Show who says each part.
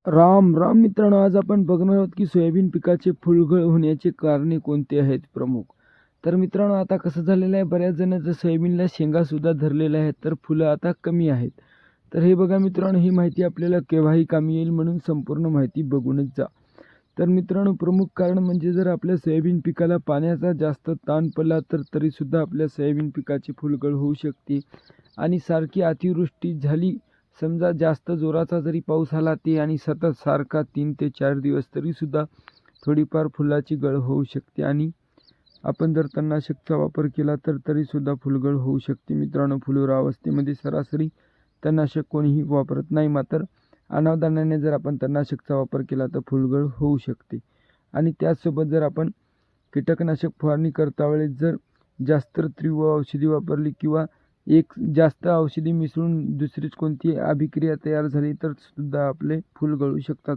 Speaker 1: राम राम मित्रांनो, आज आपण बघणार आहोत की सोयाबीन पिकाचे फुलगळ होण्याचे कारणे कोणते आहेत प्रमुख. तर मित्रांनो, आता कसं झालेलं आहे, बऱ्याच जणांच्या सोयाबीनला शेंगा सुद्धा धरलेल्या आहेत, तर फुलं आता कमी आहेत. तर हे बघा मित्रांनो, ही माहिती आपल्याला केव्हाही कामी येईल, म्हणून संपूर्ण माहिती बघूनच जा. तर मित्रांनो, प्रमुख कारण म्हणजे जर आपल्या सोयाबीन पिकाला पाण्याचा जास्त ताण पडला तर तरीसुद्धा आपल्या सोयाबीन पिकाची फुलगळ होऊ शकते. आणि सारखी अतिवृष्टी झाली, समजा जास्त जोराचा जरी पाऊस आला ते आणि सतत सारखा 3 ते 4 दिवस, तरीसुद्धा थोडीफार फुलाची गळ होऊ शकते. आणि आपण जर तणनाशकचा वापर केला तर तरीसुद्धा फुलगळ होऊ शकते. मित्रांनो, फुलोरा अवस्थेमध्ये सरासरी तणनाशक कोणीही वापरत नाही, मात्र अनावधानाने जर आपण तणनाशकचा वापर केला तर फुलगळ होऊ शकते. आणि त्याचसोबत जर आपण कीटकनाशक फवारणी करता वेळेस जर जास्त तीव्र औषधी वापरली किंवा एक जास्त औषधी मिसळून दुसरीच कोणती अभिक्रिया तयार झाली तर सुद्धा आपले फूल गळू शकतात.